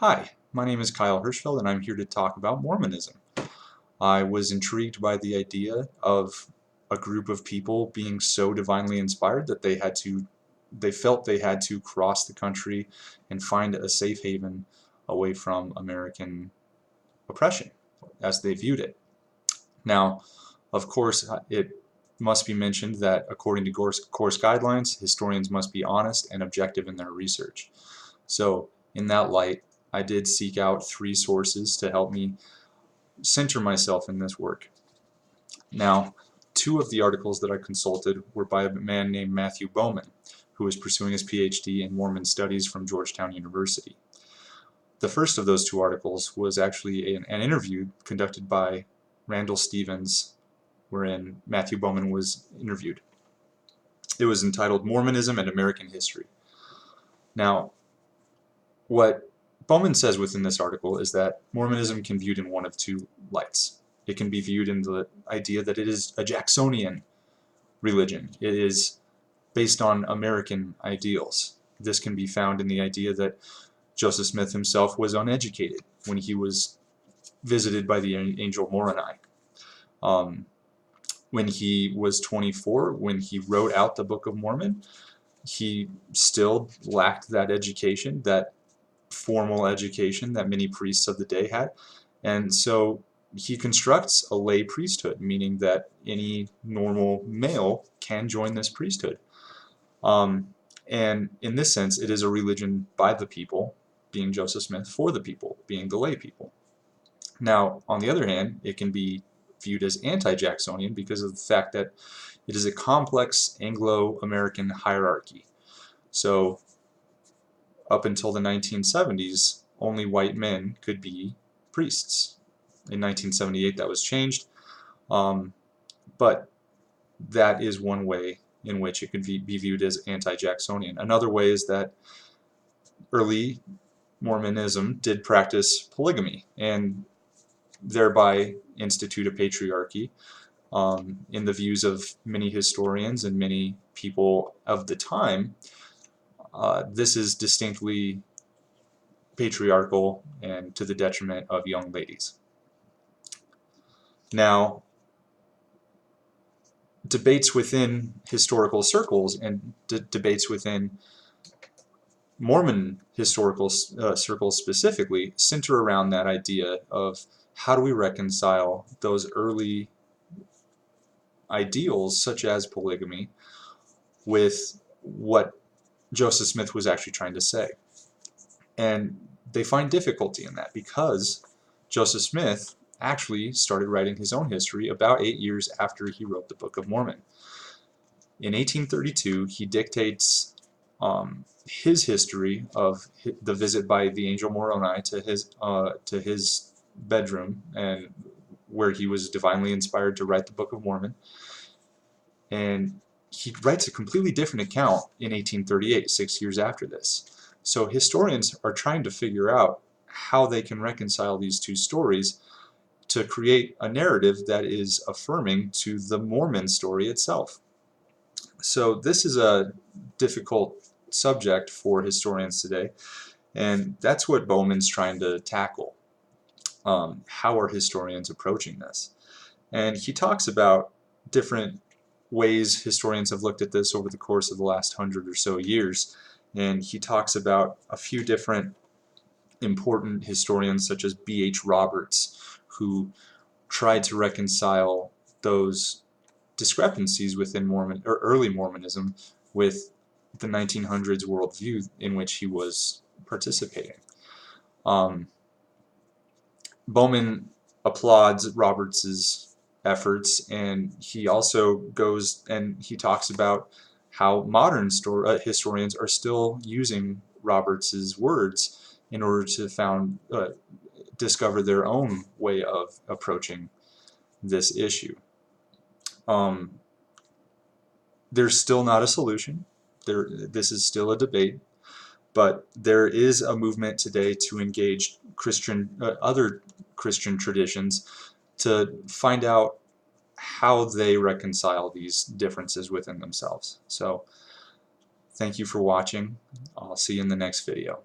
Hi, my name is Kyle Hirschfeld and I'm here to talk about Mormonism. I was intrigued by the idea of a group of people being so divinely inspired that they felt they had to cross the country and find a safe haven away from American oppression as they viewed it. Now, of course, it must be mentioned that according to course guidelines, historians must be honest and objective in their research. So, in that light, I did seek out 3 sources to help me center myself in this work. Now, 2 of the articles that I consulted were by a man named Matthew Bowman, who was pursuing his PhD in Mormon studies from Georgetown University. The first of those 2 articles was actually an interview conducted by Randall Stevens, wherein Matthew Bowman was interviewed. It was entitled Mormonism and American History. Now, what Bowman says within this article is that Mormonism can be viewed in one of 2 lights. It can be viewed in the idea that it is a Jacksonian religion. It is based on American ideals. This can be found in the idea that Joseph Smith himself was uneducated when he was visited by the angel Moroni. When he was 24, when he wrote out the Book of Mormon, he still lacked that education, that formal education that many priests of the day had, and so he constructs a lay priesthood, meaning that any normal male can join this priesthood. And in this sense, it is a religion by the people, being Joseph Smith, for the people, being the lay people. Now, on the other hand, it can be viewed as anti-Jacksonian because of the fact that it is a complex Anglo-American hierarchy. So, up until the 1970s, only white men could be priests. In 1978, that was changed, but that is one way in which it could be viewed as anti-Jacksonian. Another way is that early Mormonism did practice polygamy and thereby institute a patriarchy. In the views of many historians and many people of the time, this is distinctly patriarchal and to the detriment of young ladies. Now, debates within historical circles and debates within Mormon historical circles specifically center around that idea of how do we reconcile those early ideals such as polygamy with what Joseph Smith was actually trying to say. And they find difficulty in that because Joseph Smith actually started writing his own history about 8 years after he wrote the Book of Mormon. In 1832, he dictates his history of the visit by the angel Moroni to his bedroom, and where he was divinely inspired to write the Book of Mormon. And he writes a completely different account in 1838, 6 years after this. So historians are trying to figure out how they can reconcile these 2 stories to create a narrative that is affirming to the Mormon story itself. So this is a difficult subject for historians today, and that's what Bowman's trying to tackle. How are historians approaching this? And he talks about different ways historians have looked at this over the course of the last 100 or so years, and he talks about a few different important historians such as B.H. Roberts, who tried to reconcile those discrepancies within Mormon or early Mormonism with the 1900s worldview in which he was participating. Bowman applauds Roberts's efforts, and he also goes and he talks about how modern historians are still using Roberts's words in order to discover their own way of approaching this issue. There's still not a solution. This is still a debate, but there is a movement today to engage other Christian traditions to find out how they reconcile these differences within themselves. So, thank you for watching. I'll see you in the next video.